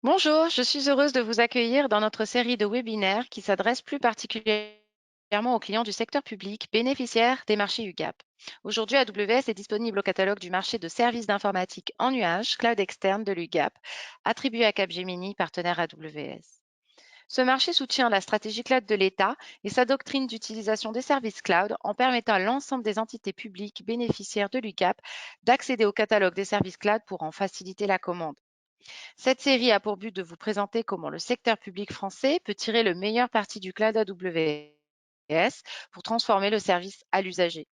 Bonjour, je suis heureuse de vous accueillir dans notre série de webinaires qui s'adresse plus particulièrement aux clients du secteur public bénéficiaires des marchés UGAP. Aujourd'hui, AWS est disponible au catalogue du marché de services d'informatique en nuage, cloud externe de l'UGAP, attribué à Capgemini, partenaire AWS. Ce marché soutient la stratégie cloud de l'État et sa doctrine d'utilisation des services cloud en permettant à l'ensemble des entités publiques bénéficiaires de l'UGAP d'accéder au catalogue des services cloud pour en faciliter la commande. Cette série a pour but de vous présenter comment le secteur public français peut tirer le meilleur parti du cloud AWS pour transformer le service à l'usager.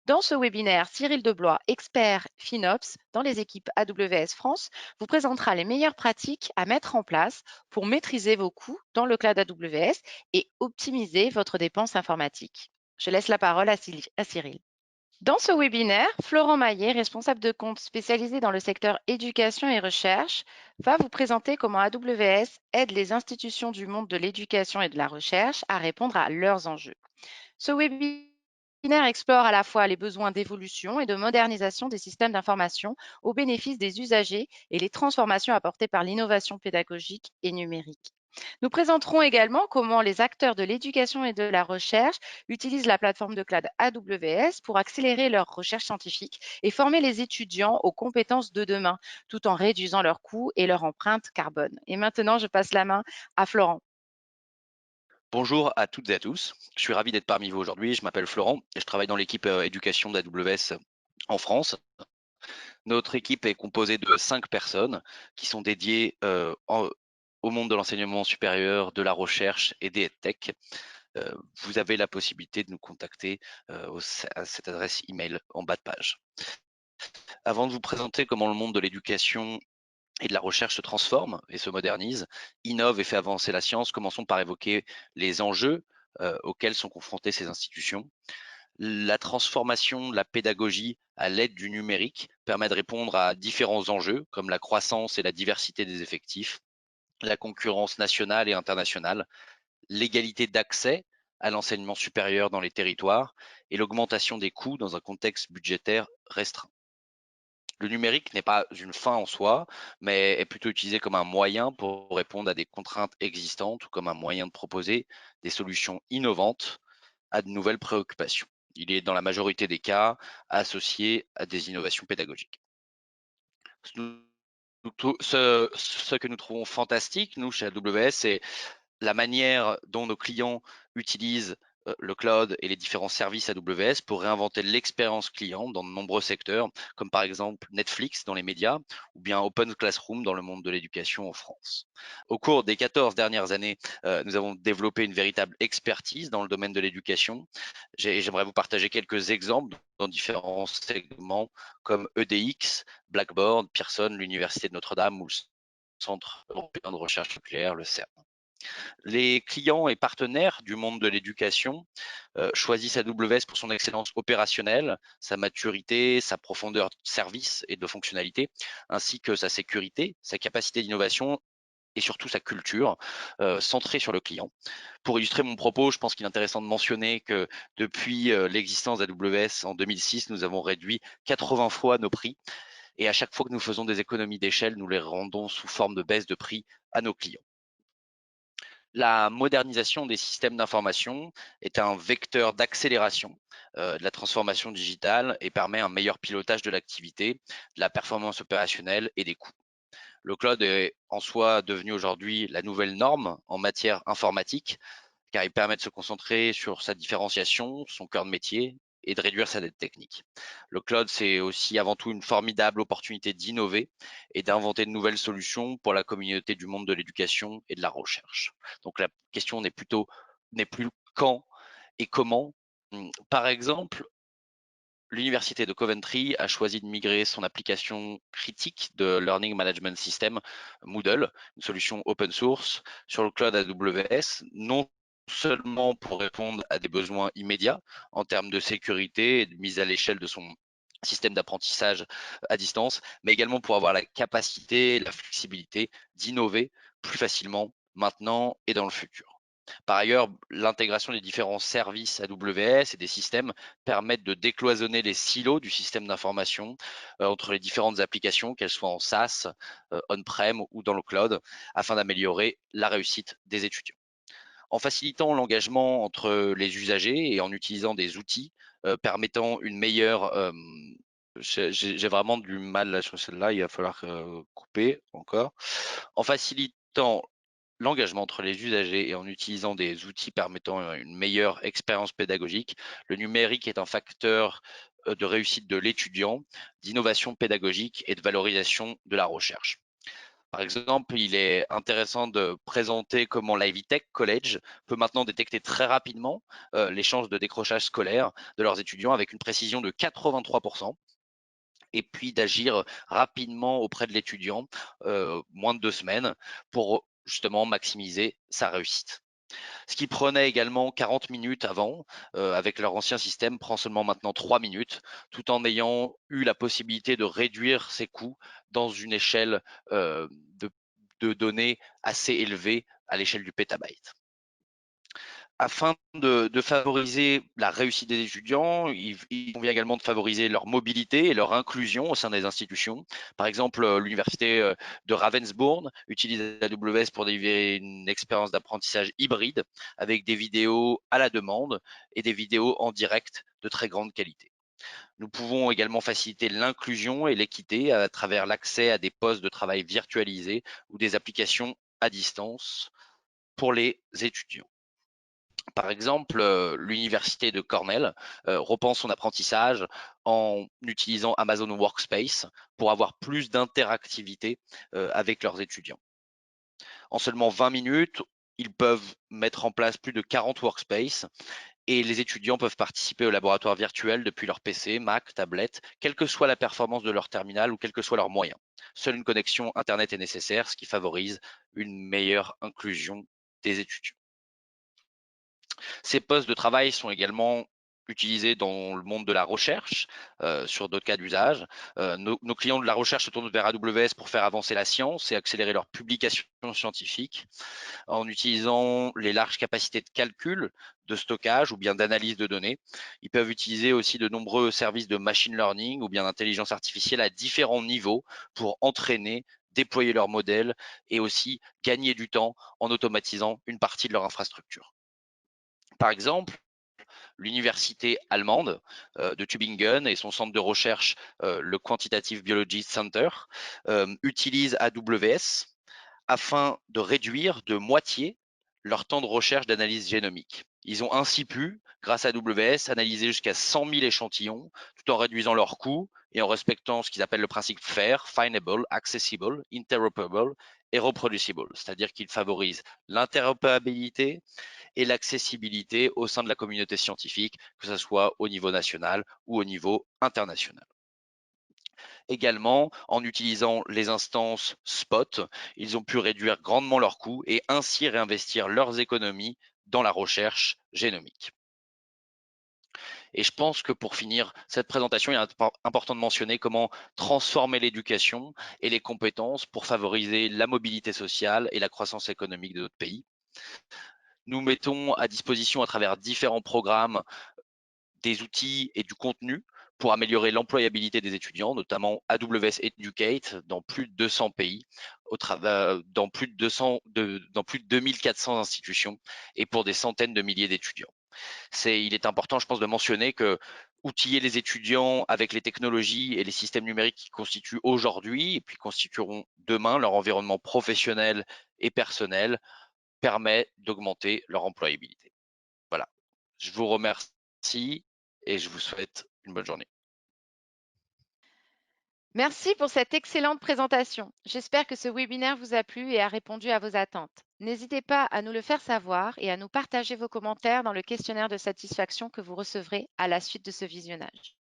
Dans ce webinaire, Cyril Deblois, expert FinOps dans les équipes AWS France, vous présentera les meilleures pratiques à mettre en place pour maîtriser vos coûts dans le cloud AWS et optimiser votre dépense informatique. Je laisse la parole à Cyril. Dans ce webinaire, Florent Maillet, responsable de compte spécialisé dans le secteur éducation et recherche, va vous présenter comment AWS aide les institutions du monde de l'éducation et de la recherche à répondre à leurs enjeux. Ce webinaire explore à la fois les besoins d'évolution et de modernisation des systèmes d'information au bénéfice des usagers et les transformations apportées par l'innovation pédagogique et numérique. Nous présenterons également comment les acteurs de l'éducation et de la recherche utilisent la plateforme de cloud AWS pour accélérer leurs recherches scientifiques et former les étudiants aux compétences de demain, tout en réduisant leurs coûts et leur empreinte carbone. Et maintenant, je passe la main à Florent. Bonjour à toutes et à tous. Je suis ravi d'être parmi vous aujourd'hui. Je m'appelle Florent et je travaille dans l'équipe éducation d'AWS en France. Notre équipe est composée de 5 personnes qui sont dédiées au monde de l'enseignement supérieur, de la recherche et des EdTech. Vous avez la possibilité de nous contacter à cette adresse email en bas de page. Avant de vous présenter comment le monde de l'éducation et de la recherche se transforme et se modernise, innove et fait avancer la science, commençons par évoquer les enjeux auxquels sont confrontées ces institutions. La transformation de la pédagogie à l'aide du numérique permet de répondre à différents enjeux comme la croissance et la diversité des effectifs, la concurrence nationale et internationale, l'égalité d'accès à l'enseignement supérieur dans les territoires et l'augmentation des coûts dans un contexte budgétaire restreint. Le numérique n'est pas une fin en soi, mais est plutôt utilisé comme un moyen pour répondre à des contraintes existantes ou comme un moyen de proposer des solutions innovantes à de nouvelles préoccupations. Il est dans la majorité des cas associé à des innovations pédagogiques. Ce que nous trouvons fantastique, nous, chez AWS, c'est la manière dont nos clients utilisent le cloud et les différents services AWS pour réinventer l'expérience client dans de nombreux secteurs, comme par exemple Netflix dans les médias ou bien Open Classroom dans le monde de l'éducation en France. Au cours des 14 dernières années, nous avons développé une véritable expertise dans le domaine de l'éducation. J'aimerais vous partager quelques exemples dans différents segments comme EDX, Blackboard, Pearson, l'Université de Notre-Dame ou le Centre européen de recherche nucléaire, le CERN. Les clients et partenaires du monde de l'éducation choisissent AWS pour son excellence opérationnelle, sa maturité, sa profondeur de service et de fonctionnalité, ainsi que sa sécurité, sa capacité d'innovation et surtout sa culture centrée sur le client. Pour illustrer mon propos, je pense qu'il est intéressant de mentionner que depuis l'existence d'AWS en 2006, nous avons réduit 80 fois nos prix et à chaque fois que nous faisons des économies d'échelle, nous les rendons sous forme de baisse de prix à nos clients. La modernisation des systèmes d'information est un vecteur d'accélération de la transformation digitale et permet un meilleur pilotage de l'activité, de la performance opérationnelle et des coûts. Le cloud est en soi devenu aujourd'hui la nouvelle norme en matière informatique, car il permet de se concentrer sur sa différenciation, son cœur de métier et de réduire sa dette technique. Le cloud, c'est aussi avant tout une formidable opportunité d'innover et d'inventer de nouvelles solutions pour la communauté du monde de l'éducation et de la recherche. Donc la question n'est plus quand et comment. Par exemple, l'université de Coventry a choisi de migrer son application critique de Learning Management System, Moodle, une solution open source, sur le cloud AWS, non seulement pour répondre à des besoins immédiats en termes de sécurité et de mise à l'échelle de son système d'apprentissage à distance, mais également pour avoir la capacité, la flexibilité d'innover plus facilement maintenant et dans le futur. Par ailleurs, l'intégration des différents services AWS et des systèmes permettent de décloisonner les silos du système d'information entre les différentes applications, qu'elles soient en SaaS, on-prem ou dans le cloud, afin d'améliorer la réussite des étudiants. En facilitant l'engagement entre les usagers et en utilisant des outils permettant une meilleure j'ai vraiment du mal là sur celle-là, il va falloir couper encore. En facilitant l'engagement entre les usagers et en utilisant des outils permettant une meilleure expérience pédagogique, le numérique est un facteur de réussite de l'étudiant, d'innovation pédagogique et de valorisation de la recherche. Par exemple, il est intéressant de présenter comment l'Ivy Tech College peut maintenant détecter très rapidement les chances de décrochage scolaire de leurs étudiants avec une précision de 83%, et puis d'agir rapidement auprès de l'étudiant, moins de 2 semaines, pour justement maximiser sa réussite. Ce qui prenait également 40 minutes avant, avec leur ancien système, prend seulement maintenant 3 minutes, tout en ayant eu la possibilité de réduire ses coûts dans une échelle de, de données assez élevée à l'échelle du pétabyte. Afin de favoriser la réussite des étudiants, il convient également de favoriser leur mobilité et leur inclusion au sein des institutions. Par exemple, l'université de Ravensbourg utilise AWS pour délivrer une expérience d'apprentissage hybride avec des vidéos à la demande et des vidéos en direct de très grande qualité. Nous pouvons également faciliter l'inclusion et l'équité à travers l'accès à des postes de travail virtualisés ou des applications à distance pour les étudiants. Par exemple, l'université de Cornell repense son apprentissage en utilisant Amazon Workspace pour avoir plus d'interactivité avec leurs étudiants. En seulement 20 minutes, ils peuvent mettre en place plus de 40 workspaces et les étudiants peuvent participer au laboratoire virtuel depuis leur PC, Mac, tablette, quelle que soit la performance de leur terminal ou quels que soient leurs moyens. Seule une connexion Internet est nécessaire, ce qui favorise une meilleure inclusion des étudiants. Ces postes de travail sont également utilisés dans le monde de la recherche, sur d'autres cas d'usage. Nos clients de la recherche se tournent vers AWS pour faire avancer la science et accélérer leurs publications scientifiques en utilisant les larges capacités de calcul, de stockage ou bien d'analyse de données. Ils peuvent utiliser aussi de nombreux services de machine learning ou bien d'intelligence artificielle à différents niveaux pour entraîner, déployer leurs modèles et aussi gagner du temps en automatisant une partie de leur infrastructure. Par exemple, l'université allemande de Tübingen et son centre de recherche, le Quantitative Biology Center, utilisent AWS afin de réduire de moitié leur temps de recherche d'analyse génomique. Ils ont ainsi pu, grâce à AWS, analyser jusqu'à 100 000 échantillons tout en réduisant leurs coûts et en respectant ce qu'ils appellent le principe FAIR, Findable, Accessible, Interoperable et Reproducible, c'est-à-dire qu'ils favorisent l'interopérabilité et l'accessibilité au sein de la communauté scientifique, que ce soit au niveau national ou au niveau international. Également, en utilisant les instances Spot, ils ont pu réduire grandement leurs coûts et ainsi réinvestir leurs économies dans la recherche génomique. Et je pense que pour finir cette présentation, il est important de mentionner comment transformer l'éducation et les compétences pour favoriser la mobilité sociale et la croissance économique de notre pays. Nous mettons à disposition à travers différents programmes des outils et du contenu pour améliorer l'employabilité des étudiants, notamment AWS Educate dans plus de 200 pays, dans plus de 2400 institutions et pour des centaines de milliers d'étudiants. Il est important, je pense, de mentionner que outiller les étudiants avec les technologies et les systèmes numériques qui constituent aujourd'hui et puis constitueront demain leur environnement professionnel et personnel permet d'augmenter leur employabilité. Voilà. Je vous remercie et je vous souhaite une bonne journée. Merci pour cette excellente présentation. J'espère que ce webinaire vous a plu et a répondu à vos attentes. N'hésitez pas à nous le faire savoir et à nous partager vos commentaires dans le questionnaire de satisfaction que vous recevrez à la suite de ce visionnage.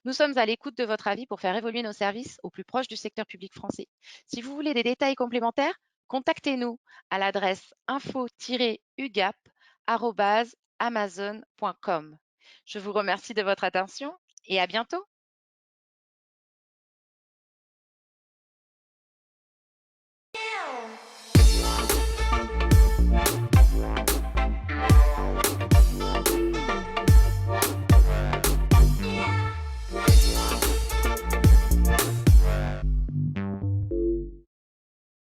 Nous sommes à l'écoute de votre avis pour faire évoluer nos services au plus proche du secteur public français. Si vous voulez des détails complémentaires, contactez-nous à l'adresse info-ugap@amazon.com. Je vous remercie de votre attention et à bientôt.